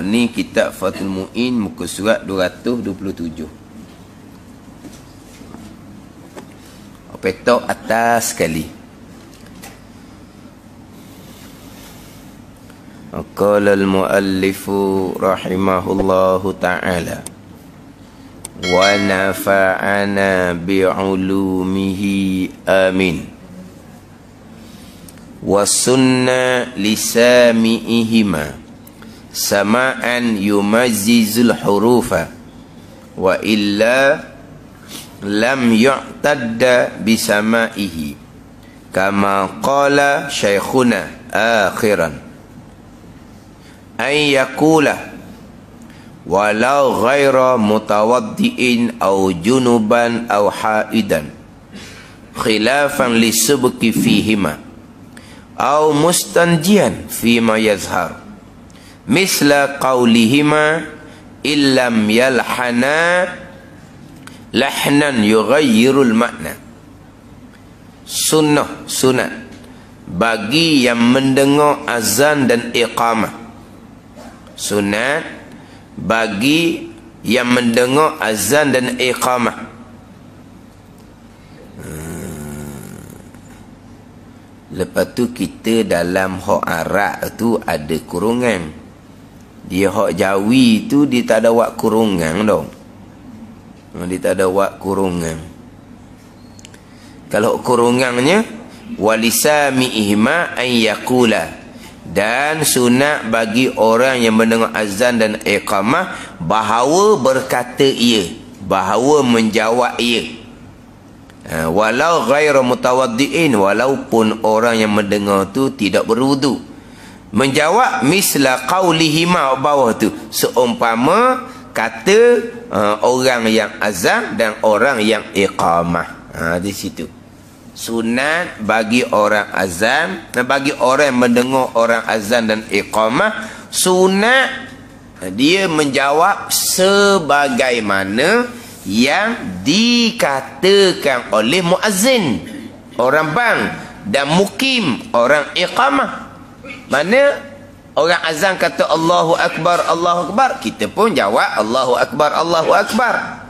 Ni kitab Fathul Mu'in, muka surat 227. Petok atas sekali. Qala al-muallifu rahimahullahu ta'ala wa nafa'ana bi'ulumihi amin. Wa sunna lisami'ihima sama'an yumazzizul hurufa wa illa lam yu'tadda bisama'ihi kama qala syaikhuna akhiran ay yakula walau ghaira mutawaddi'in aw junuban aw haidan khilafan lisubki fihima aw mustanjian fima yazhar misla qawlihima illam yalhana lahnan yughayyirul makna. Sunnah, sunat bagi yang mendengar azan dan iqamah. Sunat bagi yang mendengar azan dan iqamah. Lepas tu kita dalam hak Arab tu ada kurungan. Dia hak Jawi tu dia tak ada wak kurungan dong. Dia tak ada wak kurungan. Kalau kurungannya walisami ihma an yaqula, dan sunat bagi orang yang mendengar azan dan iqamah bahawa berkata ia, bahawa menjawab ia. Walau ghairu mutawaddi'in, walaupun orang yang mendengar tu tidak berwudu. Menjawab misla qaulihima bawah tu, seumpama kata orang yang azan dan orang yang iqamah. Di situ sunat bagi orang azan dan bagi orang yang mendengar orang azan dan iqamah, sunat dia menjawab sebagaimana yang dikatakan oleh muazzin, orang bang, dan mukim, orang iqamah. Mana orang azan kata Allahu Akbar, Allahu Akbar, kita pun jawab Allahu Akbar, Allahu Akbar.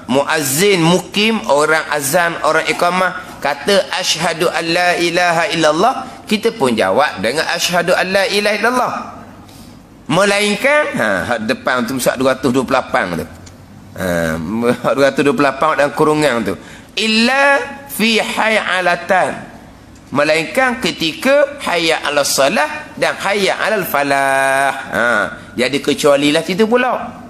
Muazzin, mukim, orang azan, orang iqamah kata asyhadu an la ilaha illallah, kita pun jawab dengan asyhadu an la ilaha illallah. Melainkan depan tu surat 228 tu. 228 dan kurungan tu. Illa fi hay'alatan, melainkan ketika hayya 'alas salah dan hayya 'alal falah. Jadi kecualilah itu pula.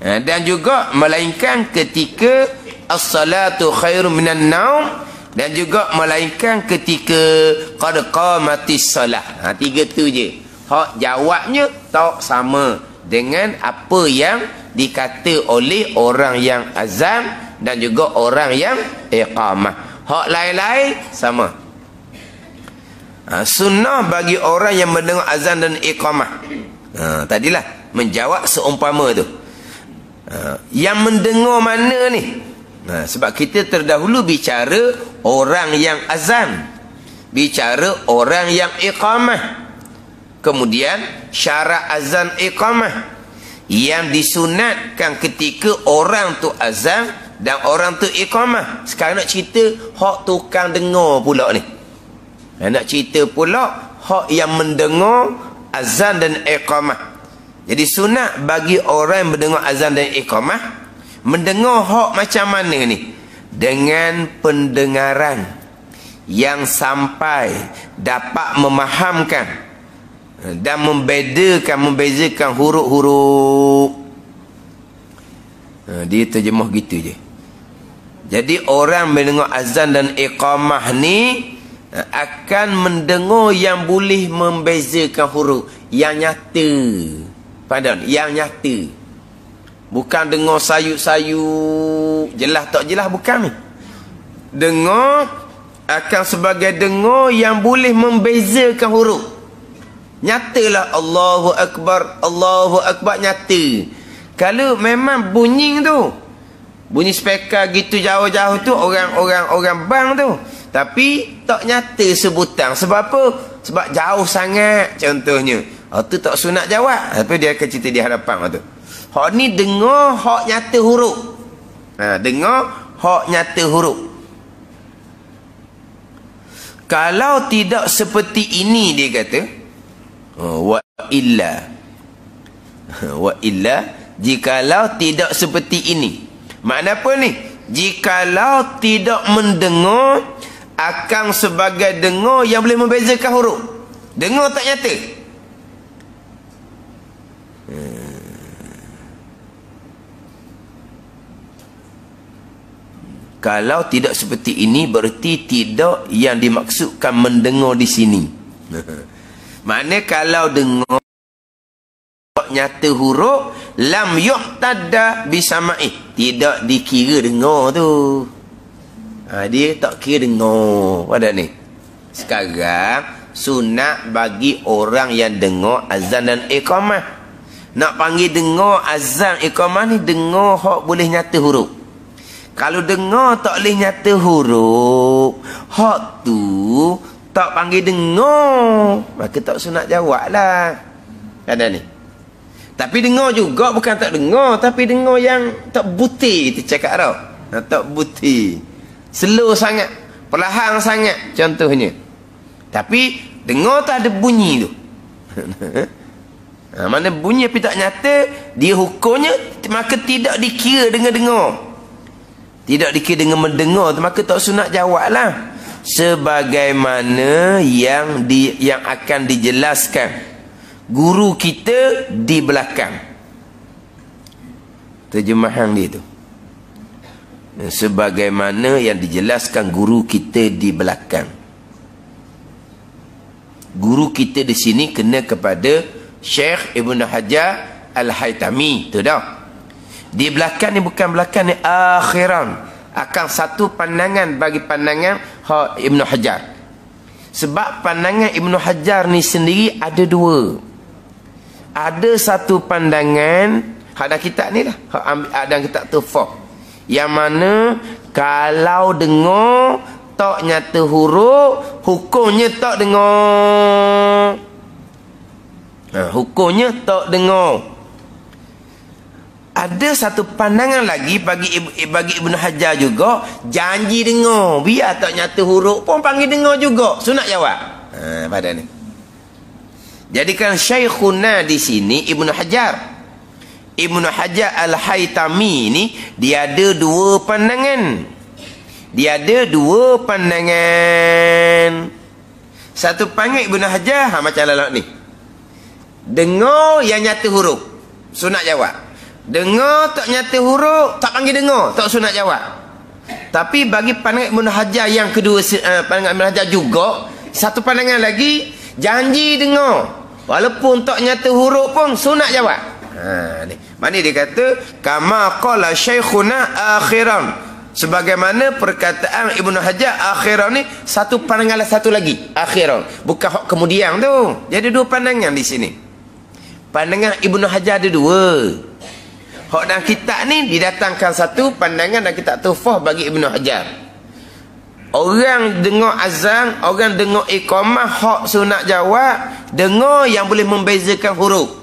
Dan juga melainkan ketika as-salatu khairum minan naum, dan juga melainkan ketika qad qamatis salah. Tiga tu je. Hak jawabnya tak sama dengan apa yang dikata oleh orang yang azan dan juga orang yang iqamah. Hak lain-lain sama. Sunnah bagi orang yang mendengar azan dan iqamah. Tadilah menjawab seumpama tu. Yang mendengar mana ni? Sebab kita terdahulu bicara orang yang azan, bicara orang yang iqamah. Kemudian syarat azan iqamah yang disunatkan ketika orang tu azan dan orang tu iqamah. Sekarang nak cerita hak tukang dengar pula ni. Nak cerita pula hak yang mendengar azan dan iqamah. Jadi sunat bagi orang yang mendengar azan dan iqamah, mendengar hak macam mana ni? Dengan pendengaran yang sampai dapat memahamkan dan membezakan huruf-huruf. Dia terjemah gitu je. Jadi orang mendengar azan dan iqamah ni akan mendengar yang boleh membezakan huruf yang nyata. Padahal yang nyata. Bukan dengar sayuk-sayuk, jelas tak jelas, bukan ni. Dengar akan sebagai dengar yang boleh membezakan huruf. Nyatalah Allahu Akbar, nyata. Kalau memang bunyi tu, bunyi speaker gitu jauh-jauh tu, orang bang tu, tapi tak nyata sebutan. Sebab apa? Sebab jauh sangat contohnya. tu tak sunat jawab. Tapi dia akan cerita di hadapan tu. Hak ni dengar hak nyata huruf. Dengar hak nyata huruf. Kalau tidak seperti ini dia kata, wa illa jikalau tidak seperti ini. Makna apa ni? Jikalau tidak mendengar akan sebagai dengar yang boleh membezakan huruf. Dengar tak nyata. Kalau tidak seperti ini berarti tidak yang dimaksudkan mendengar di sini. Maknanya kalau dengar nyata huruf lam yuqtada bisama'i, tidak dikira dengar tu. Dia tak kira dengar pada ni. Sekarang sunat bagi orang yang dengar azan dan iqamah. Nak panggil dengar azan iqamah ni dengar hak boleh nyata huruf. Kalau dengar tak boleh nyata huruf, hak tu tak panggil dengar, maka tak sunat jawab lah. Ada ni. Tapi dengar juga bukan tak dengar, tapi dengar yang tak buti, kita cakap tau. Tak buti. Slow sangat, perlahan sangat contohnya. Tapi dengar tak ada bunyi tu. Mana bunyi tapi tak nyata, dia hukumnya maka tidak dikira dengan dengar. Tidak dikira dengan mendengar, maka tak sunat jawab lah. Sebagaimana yang akan dijelaskan guru kita di belakang. Terjemahan dia tu. Sebagaimana yang dijelaskan guru kita di belakang. Guru kita di sini kena kepada Syekh Ibn Hajar Al-Haytami. Tu dah. Di belakang ni bukan belakang ni akhiran. Akan satu pandangan bagi pandangan Ibn Hajar. Sebab pandangan Ibn Hajar ni sendiri ada dua. Ada satu pandangan, ada kitab ni lah, ada kitab Tuhfah, yang mana kalau dengar tak nyata huruf, hukumnya tak dengar. Hukumnya tak dengar. Ada satu pandangan lagi bagi Ibn Hajar juga, janji dengar, biar tak nyata huruf pun panggil dengar juga, sunat jawab. Pada ni. Jadikan Syekhuna di sini Ibn Hajar Al-Haytami ni dia ada dua pandangan. Satu panggil Ibn Hajar macam lalak ni. Dengar yang nyata huruf, sunat jawab. Dengar tak nyata huruf, tak panggil dengar, tak sunat jawab. Tapi bagi pandangan Ibn Hajar yang kedua, pandangan Ibn Hajar juga, satu pandangan lagi, janji dengar, walaupun tak nyata huruf pun sunat jawab. Ni. Mana dia kata, kama qala syekhuna akhiran. Sebagaimana perkataan Ibn Hajar akhiran ni, satu pandangan satu lagi, akhiran. Bukan hak kemudian tu. Jadi dua pandangan di sini. Pandangan Ibn Hajar ada dua. Hak dalam kitab ni didatangkan satu pandangan dan kitab Tuhfah bagi Ibn Hajar. Orang dengar azan, orang dengar iqamah, hak sunat jawab, dengar yang boleh membezakan huruf.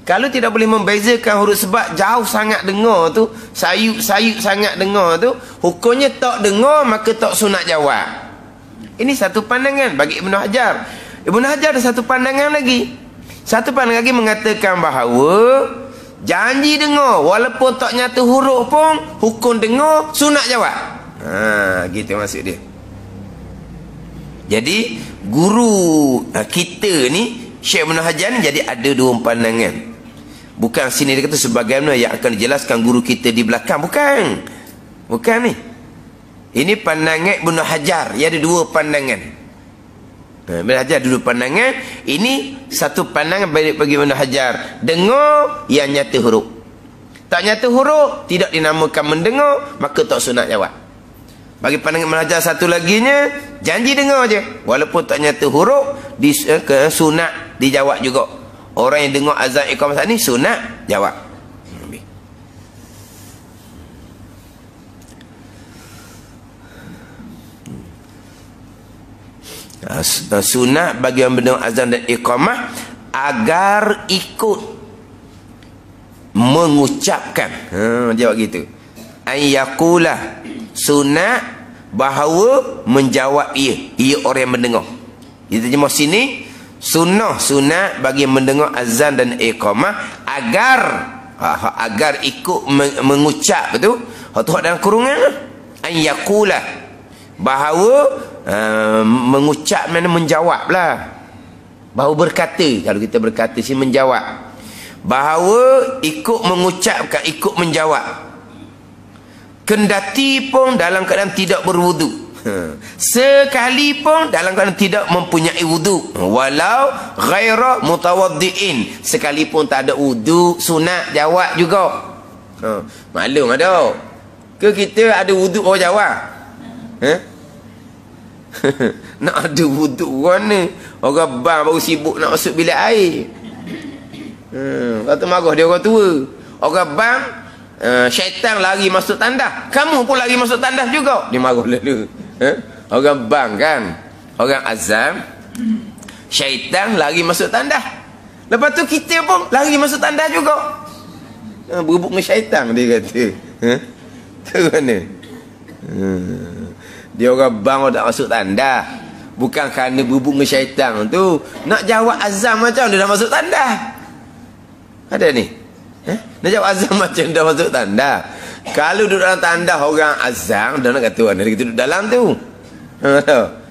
Kalau tidak boleh membezakan huruf sebab jauh sangat dengar tu, sayup sangat dengar tu, hukumnya tak dengar maka tak sunat jawab. Ini satu pandangan bagi Ibn Hajar. Ibn Hajar ada satu pandangan lagi. Satu pandangan lagi mengatakan bahawa janji dengar, walaupun tak nyata huruf pun, hukum dengar, sunat jawab. Gitu maksud dia. Jadi, guru kita ni, Syekh Ibn Hajar ni, jadi ada dua pandangan. Bukan sini dia kata sebagaimana yang akan dijelaskan guru kita di belakang. Bukan ni. Ini pandangan Ibn Hajar. Ia ada dua pandangan. Ibn Hajar ada dua pandangan. Ini satu pandangan bagi Ibn Hajar. Dengar yang nyata huruf. Tak nyata huruf, tidak dinamakan mendengar, maka tak sunat jawab. Bagi pandangan Ibn Hajar satu laginya, janji dengar je. Walaupun tak nyata huruf, sunat dijawab juga. Orang yang dengar azan iqamah ni sunat jawab. Sunat bagi yang mendengar azan dan iqamah agar ikut mengucapkan. Jawab gitu. Ayyakula, sunat bahawa menjawab ia orang yang mendengar. Kita terjemah sini, sunat bagi mendengar azan dan iqamah agar ikut mengucap tu. Hak dalam kurungan ayyakula, bahawa mengucap mana menjawab lah, bahawa berkata. Kalau kita berkata sini menjawab, bahawa ikut mengucapkan, ikut menjawab, kendati pun dalam keadaan tidak berwudu, sekalipun dalam keadaan tidak mempunyai wudu, walau ghaira mutawaddiin, sekalipun tak ada wudu, sunat jawab juga. Maklum ada ke kita ada wudu orang jawab? Nak ada wudu orang ni, orang bang baru sibuk nak masuk bilik air. Kata marah dia orang tua. Orang bang, syaitan lari masuk tandas, kamu pun lari masuk tandas juga, dia marah lalu. Orang bang kan, orang azam, syaitan lari masuk tandas, lepas tu kita pun lari masuk tandas juga. Berebut dengan syaitan, dia kata. Tu mana? Dia orang bang tak masuk tandas, bukan kerana berebut dengan syaitan tu. Nak jawab azam macam dia dah masuk tandas. Ada ni? Nak jawab azam macam dah masuk tanda. Kalau duduk dalam tanda orang azam, dah nak kata mana dia duduk dalam tu.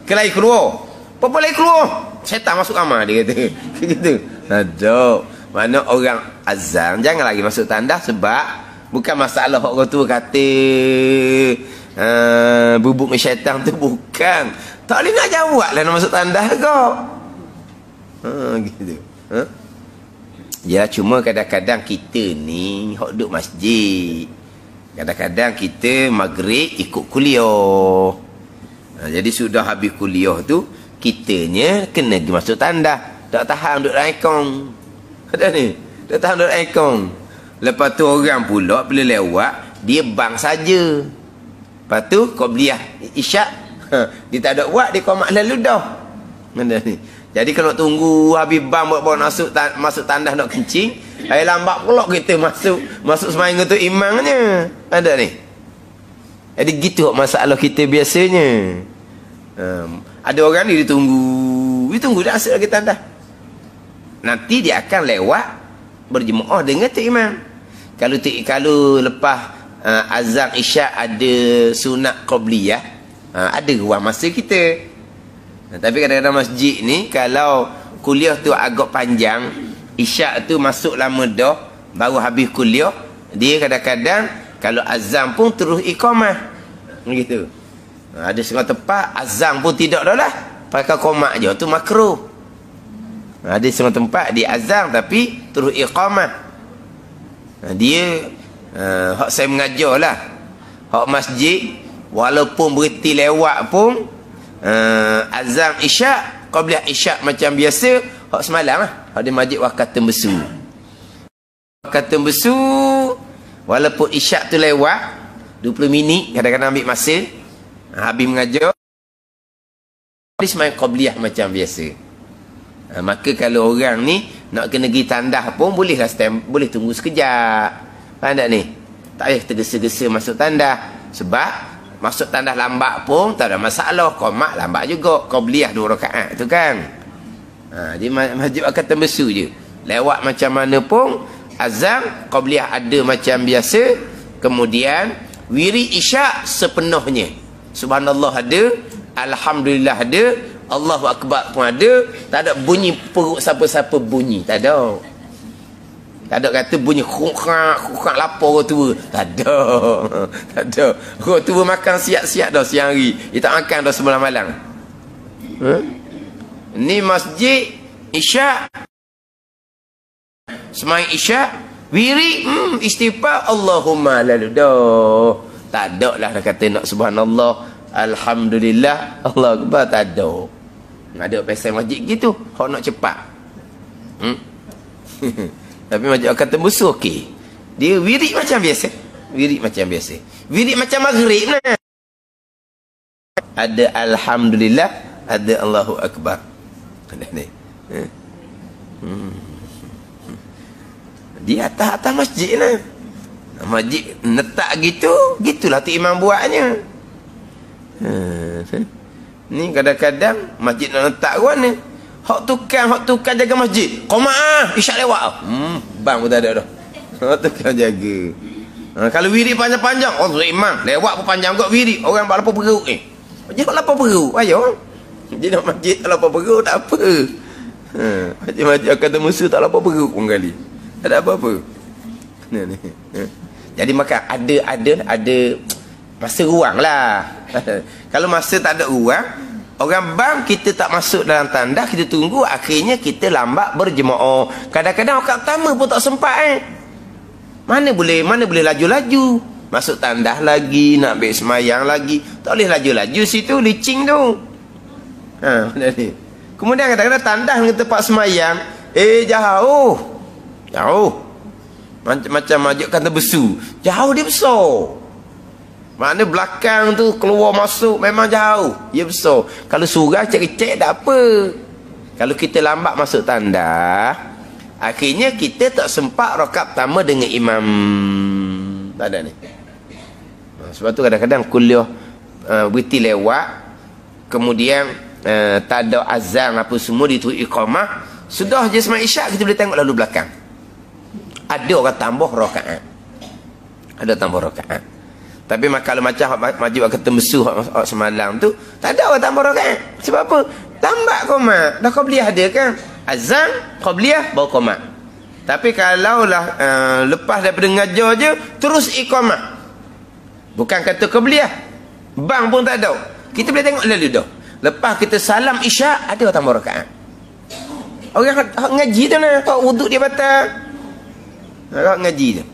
Kelai keluar. Apa lagi keluar? Syaitan masuk kamar, dia kata. Gitu. Ada. Mana orang azam jangan lagi masuk tanda, sebab bukan masalah orang tua kata bubuk dengan syaitan tu, bukan. Tak boleh nak jawab lah nak masuk tanda kau. Gitu. Ya, cuma kadang-kadang kita ni hok duduk masjid, kadang-kadang kita maghrib ikut kuliah. Jadi sudah habis kuliah tu, kitanya kena pergi masuk tanda, tak tahan duduk dalam ekong. Ada ni, tak tahan duduk dalam ekong. Lepas tu orang pula bila lewat, dia bang saja. Lepas tu qabliyah isyak, dia tak ada buat, dia qamat lalu dah. Ada ni. Jadi kalau tunggu habis bang bawa masuk tandas nak kencing, lambat pula kita masuk sembahyang tu imamnya. Ada ni. Jadi gitu masalah kita biasanya. Ada orang ni dia tunggu dah masuk lagi tandas. Nanti dia akan lewat berjemaah dengan tu imam. Kalau lepas azan isyak ada sunat qabliyah, ada ruang masa kita. Tapi kadang-kadang masjid ni, kalau kuliah tu agak panjang, isyak tu masuk lama dah, baru habis kuliah, dia kadang-kadang kalau azan pun terus iqamah. Begitu. Ada setengah tempat azan pun tidak dah lah, pakai qomat je, tu makruh. Ada setengah tempat di azan tapi terus iqamah. Dia hak saya mengajar lah, hak masjid walaupun berhenti lewat pun, azam isyak, qabliyah isyak macam biasa, hak semalam lah, hak di masjid wakat tembesu. Wakat tembesu, walaupun isyak tu lewat 20 minit, kadang-kadang ambil masa, habis mengajar, dia semalam qabliyah macam biasa. Maka kalau orang ni nak kena pergi tandas pun bolehlah boleh tunggu sekejap. Faham tak ni? Tak payah tergesa-gesa masuk tandas, sebab masuk tandas lambat pun tak ada masalah. Qomat lambat juga, qabliyah 2 rakaat tu kan. Jadi masjid akan tembesu je, lewat macam mana pun azan qabliyah ada macam biasa. Kemudian wirid isyak sepenuhnya, subhanallah ada, alhamdulillah ada, Allahu akbar pun ada. Tak ada bunyi perut siapa-siapa bunyi, tak ada. Tak ada kata bunyi khukak lapar orang tua. Tak ada. Tak ada. Orang tua makan siap-siap dah siang hari. Dia tak makan dah semalam malam. Ni masjid isyak, semai isyak, wirid istighfar Allahumma lalu dah. Tak ada lah kata nak subhanallah, alhamdulillah, Allah akbar, tak ada. Ada pasal masjid gitu, hok nak cepat. Tapi masjid akan tembusu okey. Dia wirid macam biasa. Wirid macam biasa. Wirid macam maghrib nah. Ada alhamdulillah, ada Allahu akbar. Ada ni. Di atas masjid lah. Masjid letak gitu, gitulah tu imam buatnya. Ni kadang-kadang masjid nak letak ke mana? Hak tukang jaga masjid. Qoma'ah, isyak lewat. Bang pun tak ada dah. Hak tukang jaga. Kalau wirid panjang-panjang, oh imam lewat pun panjang kot wirid. Orang buat lapar perut Jangan lapar perut, ayo. Jadi nak masjid tak lapar perut tak apa. Macam-macam kata musuh tak lapar perut pun kali. Tak ada apa-apa. Jadi maka ada masa ruang lah. Kalau masa tak ada ruang, orang bang kita tak masuk dalam tandas, kita tunggu, akhirnya kita lambat berjemaah. Kadang-kadang waktu pertama pun tak sempat Mana boleh laju-laju. Masuk tandas lagi, nak ambil semayang lagi. Tak boleh laju-laju situ, licing tu. Kemudian kadang-kadang tandas dengan tempat semayang, jauh. Macam majak kata besu. Jauh dia besar. Makna belakang tu keluar masuk memang jauh. Dia besar. Kalau surah cek-cek tak apa. Kalau kita lambat masuk tandas, akhirnya kita tak sempat rakaat pertama dengan imam. Tak ada ni. Sebab tu kadang-kadang kuliah berhenti lewat, kemudian tak ada azan apa semua, ditutup iqamah, sudah je sembahyang isyak, kita boleh tengok lalu belakang. Ada orang tambah rakaat. Tapi kalau macam maju waktu tembesuh semalam tu, tak ada orang tambah rakaat. Sebab apa? Lambat qomah. Dah qabliyah ada kan? Azan, qabliyah, baru qomah. Tapi kalau lah lepas daripada ngajar je, terus iqamah. Bukan kata qabliyah. Bang pun tak ada. Kita boleh tengok lalu dah. Lepas kita salam isyak, ada orang tambah rakaat. Orang ngaji tu lah. Orang wuduk dia batal. Orang ngaji tu.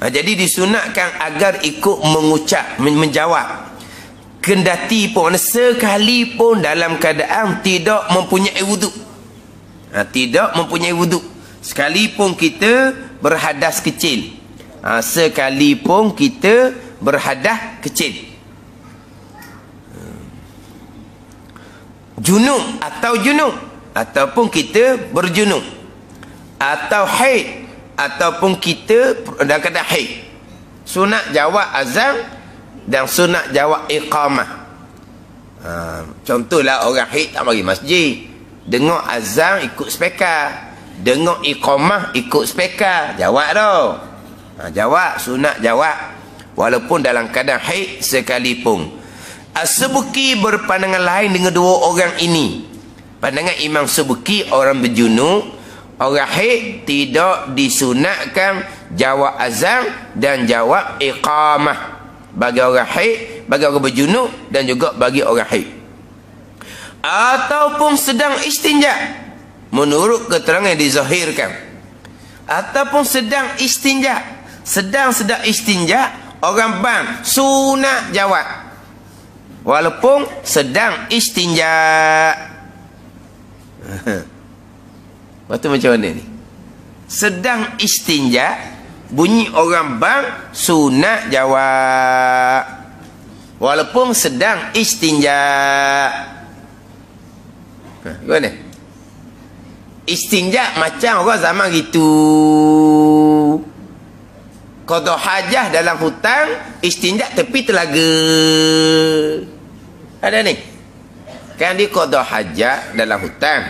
Jadi disunatkan agar ikut mengucap, menjawab. Kendati pun, sekalipun dalam keadaan tidak mempunyai wuduk. Tidak mempunyai wuduk. Sekalipun kita berhadas kecil. Sekalipun kita berhadas kecil. Junub ataupun kita berjunub, atau haid, ataupun kita dalam keadaan haid. Sunat jawab azan dan sunat jawab iqamah. Contohlah orang haid tak mari masjid, dengar azan ikut speaker, dengar iqamah ikut speaker, jawab dah. Jawab, sunat jawab walaupun dalam keadaan haid sekalipun. As-Subki berpandangan lain dengan dua orang ini. Pandangan Imam Subki, orang berjunub, orang haid tidak disunatkan jawab azan dan jawab iqamah. Bagi orang haid, bagi orang berjunub, dan juga bagi orang haid. Ataupun sedang istinja, menurut keterangan yang dizahirkan. Ataupun sedang istinja, sedang istinja, orang bang sunat jawab walaupun sedang istinja. Waktu macam mana ni? Sedang istinja, bunyi orang bang sunat jawab walaupun sedang istinja. Gimana? Istinja macam orang zaman gitu. Qada hajah dalam hutang, istinja tepi telaga. Ada ni. Kan dia qada hajah dalam hutang,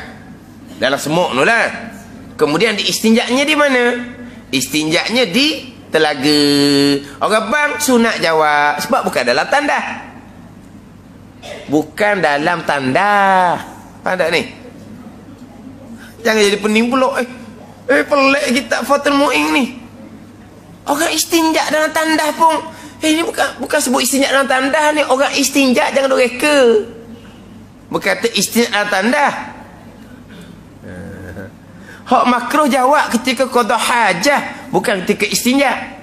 dalam semuk tu lah. Kemudian di istinjaknya di mana? Istinjaknya di telaga. Orang bang sunat jawab sebab bukan dalam tanda. Bukan dalam tanda. Faham tak ni? Jangan jadi pening pula. Pelik kita Fatul Mu'in ni. Orang istinjak dalam tandas pun. Ini bukan sebut istinjak dalam tandas ni. Orang istinjak jangan duk reka. Berkata istinjak dalam tandas. Hak makruh jawab ketika qada hajah, bukan ketika istinjak.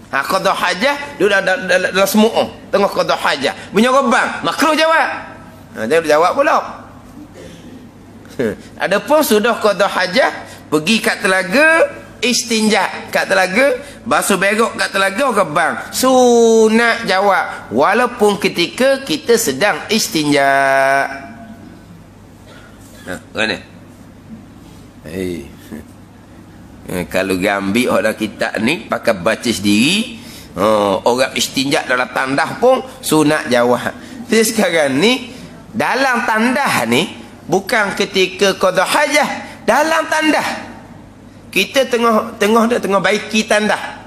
Qada hajah dia dalam semuk tengah qada hajah. Bunyi rebang, makruh jawab. Dia jawab pula. Adapun sudah qada hajah, pergi kat telaga, istinja kat telaga, basuh berok kat telaga ke bang. Sunat jawab walaupun ketika kita sedang istinja. Mana? Kalau gambi orang kita ni pakai baca sendiri, orang istinja dalam tandah pun sunat jawab. Jadi sekarang ni dalam tandah ni bukan ketika qada hajah, dalam tandah kita tengah baiki tandah.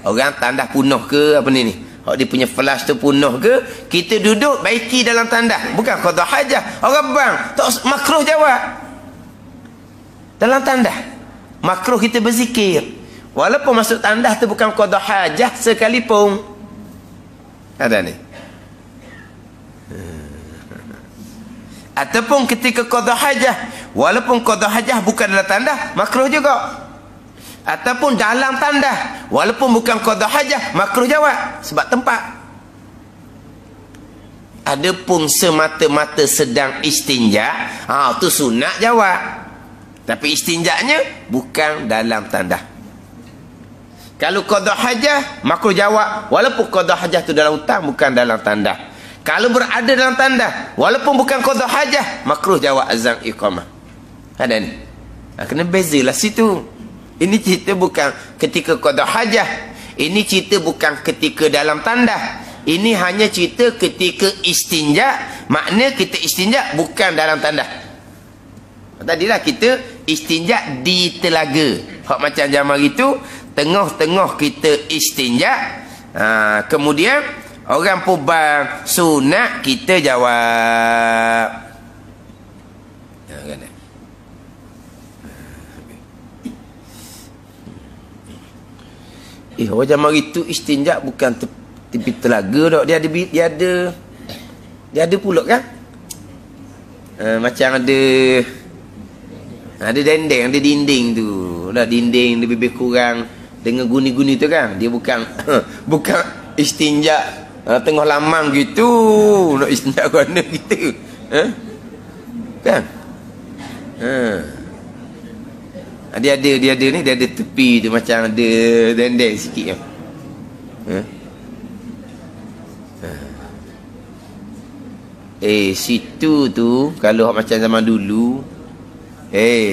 Orang tandah punuh ke apa ni? Hak dia punya flash tu punuh ke? Kita duduk baiki dalam tandah, bukan qada hajah. Orang bang tak makruh jawab. Dalam tandah makruh kita berzikir walaupun masuk tandah tu bukan qada hajah sekalipun. Ada ni. Ataupun ketika qada hajah walaupun qada hajah bukan dalam tandah makruh juga. Ataupun dalam tandah walaupun bukan qada hajah makruh jawab sebab tempat. Adapun semata-mata sedang istinja, tu sunat jawab. Tapi istinjanya bukan dalam tandah. Kalau qada hajah makruh jawab walaupun qada hajah tu dalam hutang bukan dalam tandah. Kalau berada dalam tandah walaupun bukan qada hajah makruh jawab azan iqamah. Ada ni. Kena bezalah situ. Ini cerita bukan ketika qada hajah. Ini cerita bukan ketika dalam tandah. Ini hanya cerita ketika istinja. Makna kita istinja bukan dalam tandah. Tadilah kita istinja di telaga. Hak macam zaman itu, tengah-tengah kita istinja. Kemudian orang pubang sunat kita jawab. Orang zaman itu istinja bukan tepi telaga dok. Dia ada pulak kan? Macam ada dendeng, ada dinding tu. Dah dinding dia lebih kurang dengan guni-guni tu kan. Dia bukan istinja tengah lamang gitu. Nak istinja ke mana kita? Kan? Dia ada ni, dia ada tepi tu macam ada dendeng sikit kan. Situ tu kalau macam zaman dulu,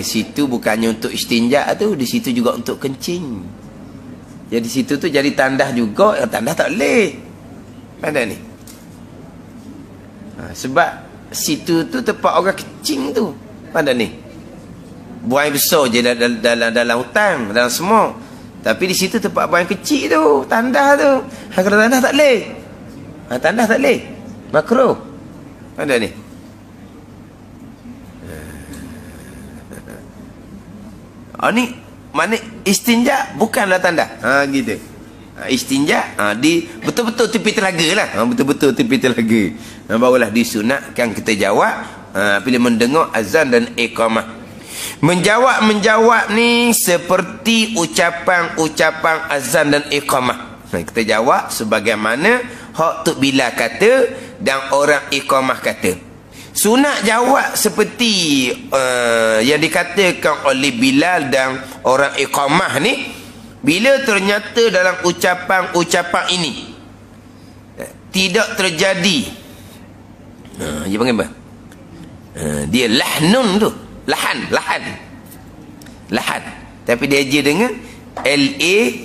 situ bukannya untuk istinja tu, di situ juga untuk kencing. Jadi situ tu jadi tandah juga, yang tandah tak boleh. Mana ni? Sebab situ tu tempat orang kencing tu. Mana ni? Buang besar je dalam hutang, dalam semua. Tapi di situ tempat buang kecil tu, tandah tu. Kalau tandah tak boleh. Tandah tak boleh. Makruh. Mana ni? Ni mana istinja bukanlah tanda. Gitu. Istinja di betul-betul tepi telaga lah. Betul-betul tepi telaga. Barulah disunatkan kita jawab bila mendengar azan dan iqamah. Menjawab ni seperti ucapan azan dan iqamah. Kita jawab sebagaimana hak Tok Bilal kata dan orang iqamah kata. Sunat jawab seperti yang dikatakan oleh Bilal dan orang iqamah ni, bila ternyata dalam ucapan ini tidak terjadi, dia panggil apa? Dia lahnun tu, lahan. Tapi dia je dengan LACHN.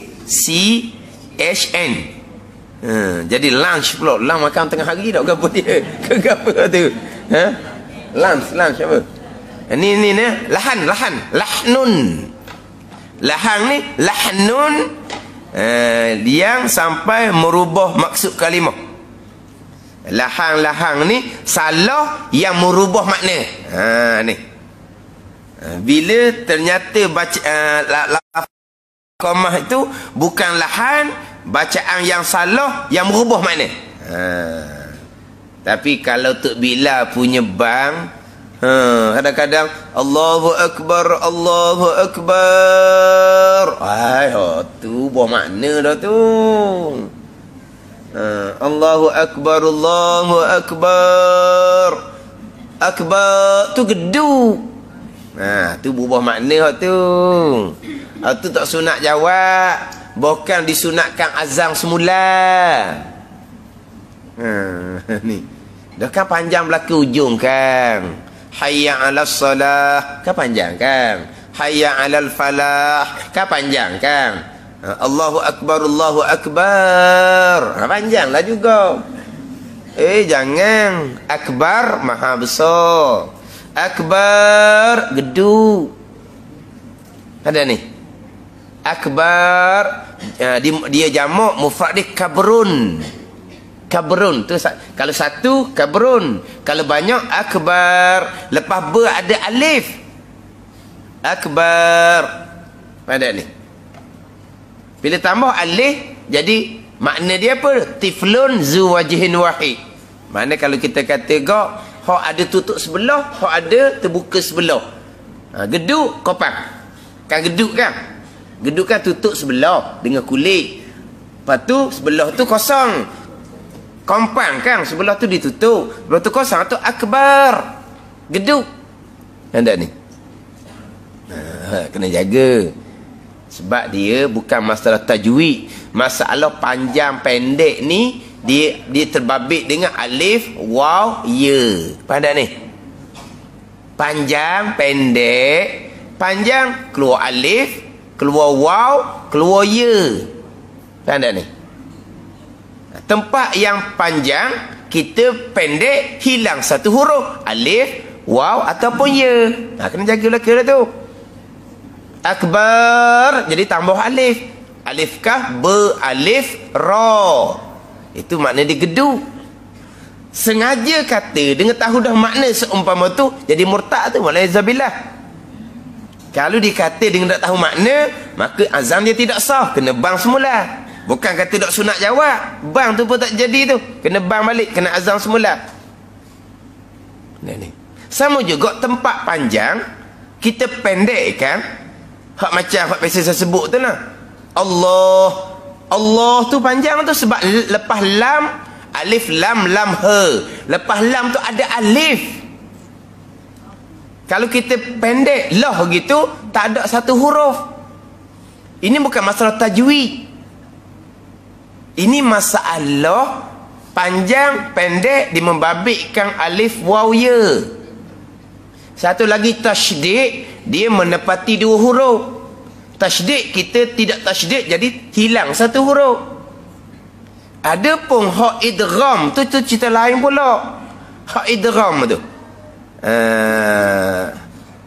Jadi lunch pula. Lunch makan tengah hari tak apa dia. Ke apa tu? Lunch apa? Ni lahan. Lahnun. Lahan ni lahnun yang sampai merubah maksud kalimah. Lahan ni salah yang merubah makna. Ni. Bila ternyata baca iqamah itu bukan lahan, bacaan yang salah yang merubah makna. Tapi kalau Tok Bilal punya bang, kadang-kadang Allahu Akbar. Tu buah makna dah tu. Allahu Akbar. Akbar tu geduk. Tu berubah makna tu. Tu tak sunat jawab. Bukan disunatkan azan semula. Ni. Dah kan panjang belaka ujung kan. Hayya 'alas salah. Kan panjang kan. Hayya 'alal falah. Kan panjang kan. Allahu akbar, Allahu akbar. Panjanglah juga. Jangan. Akbar maha besar. Akbar gedu. Ada ni. Akbar dia jamak, mufrad dia kabrun. Kabrun tu kalau satu kabrun, kalau banyak akbar. Lepas ba ada alif. Akbar. Ada ni. Bila tambah alif jadi makna dia apa? Tiflun zu wajhin wahid. Makna kalau kita kata gak, hak ada tutup sebelah, hak ada terbuka sebelah. Geduk kopang. Kan geduk kan? Geduk kan tutup sebelah dengan kulit. Lepas tu sebelah tu kosong. Kompang kan? Sebelah tu ditutup. Sebelah tu kosong. Tu akbar. Geduk. Ada ni. Kena jaga. Sebab dia bukan masalah tajwid. Masalah panjang pendek ni dia terbabit dengan alif, waw, ya. Faham ni? Panjang, pendek. Panjang keluar alif, keluar waw, keluar ya. Faham tak ni? Tempat yang panjang kita pendek, hilang satu huruf, alif, waw ataupun ya. Kena jaga belaka tu. Akbar jadi tambah alif. Alif kah? Ba alif ra. Itu makna dia gedu. Sengaja kata dengan tahu dah makna seumpama tu jadi murtad tu, walaizabillah. Kalau dikata dengan tak tahu makna, maka azan dia tidak sah, kena bang semula. Bukan kata tak sunat jawab, bang tu pun tak jadi tu, kena bang balik, kena azan semula. Ni. Sama juga tempat panjang kita pendekkan. Hak macam hak biasa saya sebut tu lah. Allah tu panjang tu sebab lepas lam, alif lam lam ha. Lepas lam tu ada alif. Kalau kita pendek lah gitu, tak ada satu huruf. Ini bukan masalah tajwid. Ini masalah panjang pendek dia membabitkan alif waw ya. Satu lagi tasydid, dia menepati dua huruf. Tasydid kita tidak tasydid jadi hilang satu huruf. Adapun hak idgham tu cerita lain pula. Hak idgham tu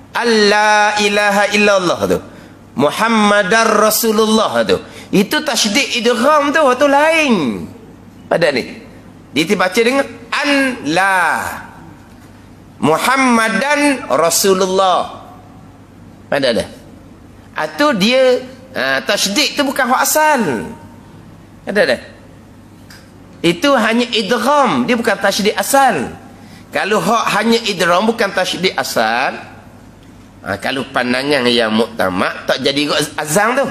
Allah ilaha illallah tu, Muhammadar Rasulullah tu, itu tasydid idgham tu lain. Pada ni dia dibaca dengan an la Muhammadan Rasulullah. Ada. Atau dia tasydid tu bukan hak asal. Ada. Itu hanya idgham, dia bukan tasydid asal. Kalau hak hanya idgham bukan tasydid asal, kalau pandangan yang muktamad tak jadi azan tu.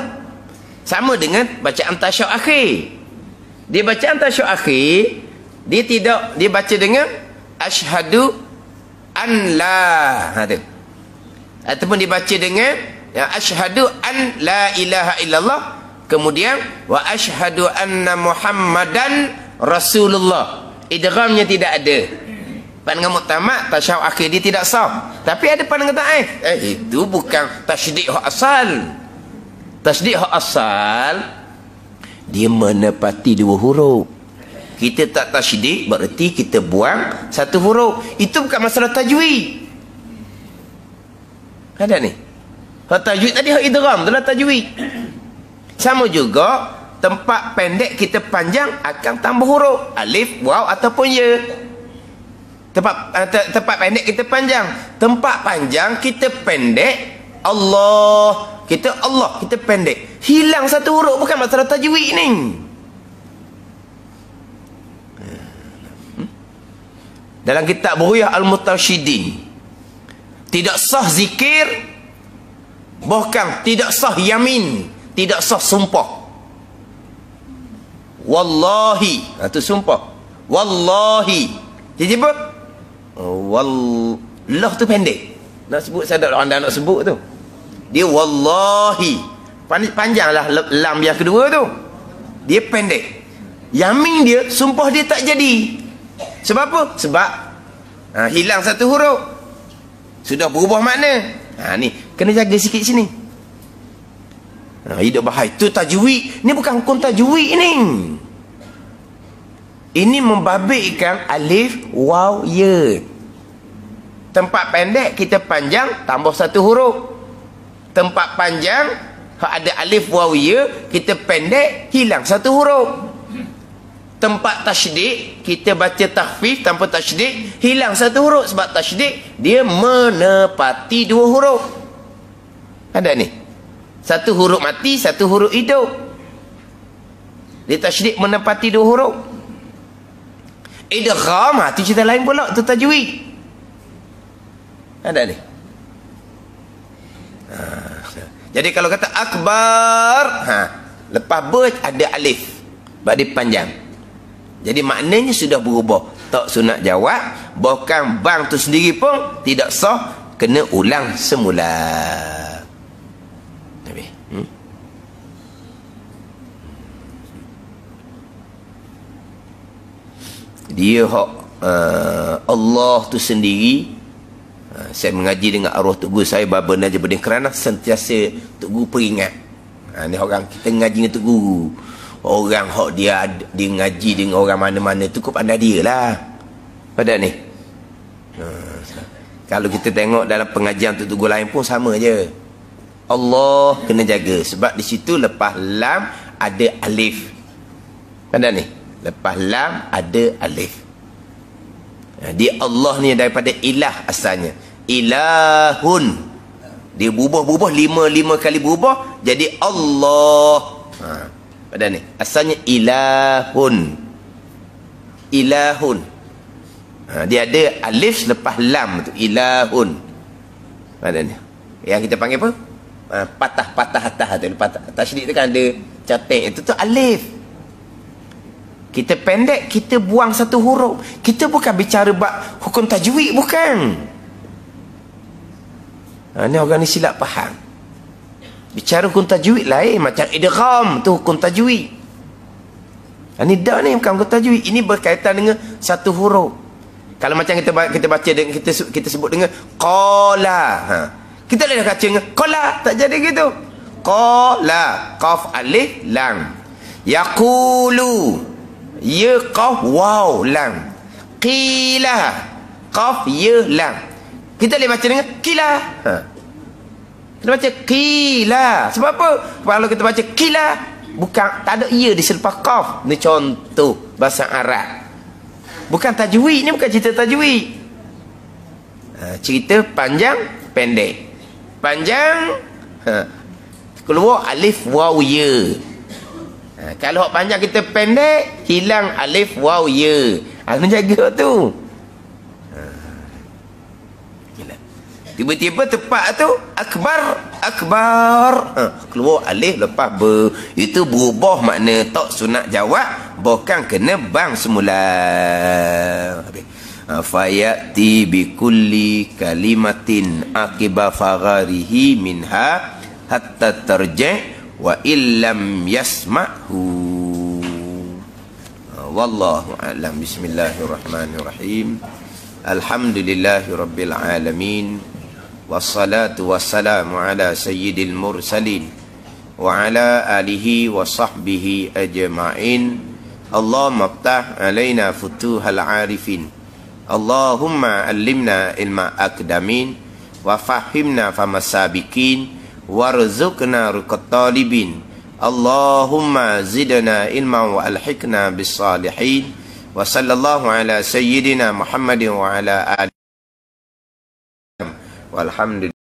Sama dengan bacaan tasyahud akhir. Dia bacaan tasyahud akhir, dia tidak dia baca dengan asyhadu an la. Tu. Ataupun dibaca dengan asyhadu an la ilaha illallah, kemudian wa asyhadu anna Muhammadan Rasulullah. Idghamnya tidak ada. Pandangan muktamad tasyahud akhir dia tidak sah. Tapi ada pandangan taif. Itu bukan tasydid hak asal. Tasydid hak asal dia menepati dua huruf. Kita tak tasydid berarti kita buang satu huruf. Itu bukan masalah tajwid. Ada ni. Hak tajwid tadi hak idgham itulah tajwid. Sama juga tempat pendek kita panjang akan tambah huruf alif, waw ataupun ya. Tempat pendek kita panjang, tempat panjang kita pendek Allah, kita pendek, hilang satu huruf, bukan masalah tajwid ni. Dalam kitab Buruyah Al-Mutarsyidin tidak sah zikir, bahkan tidak sah yamin, tidak sah sumpah. Wallahi, itu sumpah. Wallahi. Jadi apa? Wallah tu pendek. Nak sebut saya tak anda nak sebut tu. Dia wallahi. Panjanglah lam yang kedua tu. Dia pendek. Yamin dia, sumpah dia tak jadi. Sebab apa? Sebab hilang satu huruf. Sudah berubah makna. Ni kena jaga sikit sini. Hidup bahaya. Itu tajwid. Ni bukan hukum tajwid ni. Ini membabitkan alif, waw, ya. Tempat pendek kita panjang, tambah satu huruf. Tempat panjang, ada alif, waw, ya, kita pendek, hilang satu huruf. Tempat tasydid, kita baca takhfif tanpa tasydid, hilang satu huruf. Sebab tasydid, dia menepati dua huruf. Ada ni. Satu huruf mati, satu huruf hidup. Dia tasydid menepati dua huruf. Idgham, itu cerita lain pula, itu tajwid. Ada ni. Jadi kalau kata akbar, lepas ber ada alif. Sebab dia panjang. Jadi maknanya sudah berubah. Tak sunat jawab. Bahkan bang tu sendiri pun tidak sah. Kena ulang semula. Dia hak Allah tu sendiri. Saya mengaji dengan arwah Tok Guru saya Baba Najmuddin kerana sentiasa Tok Guru peringat. Ni orang kita ngaji dengan Tok Guru. Orang hak dia ngaji dengan orang mana-mana tu kau pandai dia lah. Pada ni. Kalau kita tengok dalam pengajian Tok Guru lain pun sama je. Allah kena jaga sebab di situ lepas lam ada alif. Pada ni. Lepas lam ada alif. Dia Allah ni daripada ilah asalnya. Ilahun. Dia berubah-ubah, lima kali berubah jadi Allah. Pada ni asalnya ilahun. Ilahun. Dia ada alif lepas lam tu, ilahun. Pada ni yang kita panggil apa? Patah-patah atas tu. Patah tasydid tu kan ada catek, itu tu alif. Kita pendek, kita buang satu huruf. Kita bukan bicara bab hukum tajwid, bukan. Ni orang ni silap faham. Bicara hukum tajwid lain. Macam idgham tu hukum tajwid. Ni dah ni bukan hukum tajwid. Ini berkaitan dengan satu huruf. Kalau macam kita baca dengan kita sebut dengan qala. Kita boleh baca dengan qala, tak jadi gitu. Qala, qaf alif lam. Yaqulu, ya qaf waw lam. Qila, qaf ya lam. Kita boleh baca dengan qila. Kita baca qila. Sebab apa? Kalau kita baca qila, bukan tak ada ya di selepas qaf. Ni contoh bahasa Arab. Bukan tajwid, ni bukan cerita tajwid. Cerita panjang pendek. Panjang keluar alif waw ya. Kalau hak panjang kita pendek, hilang alif waw ya. Kena jaga tu. Tiba-tiba tepat tu akbar. Keluar alif lepas ber. Itu berubah makna, tak sunat jawab, bahkan kena bang semula. Fayati bi kulli kalimatin akiba fagharihi minha hatta tarji' wa illam yasma'hu. Wallahu a'lam. Bismillahirrahmanirrahim. Alhamdulillahi rabbil alamin. Wassalatu wassalamu ala sayyidil mursalin wa ala alihi wa sahbihi ajma'in. Allahumma aftah alaina futuhal arifin. Allahumma allimna ilma akdamin wa fahimna famasabikin warzuqna ruqat talibin. Allahumma zidna ilman wa alhiqna bis salihin. Wa sallallahu ala sayyidina Muhammadin wa ala alihi walhamdulillah.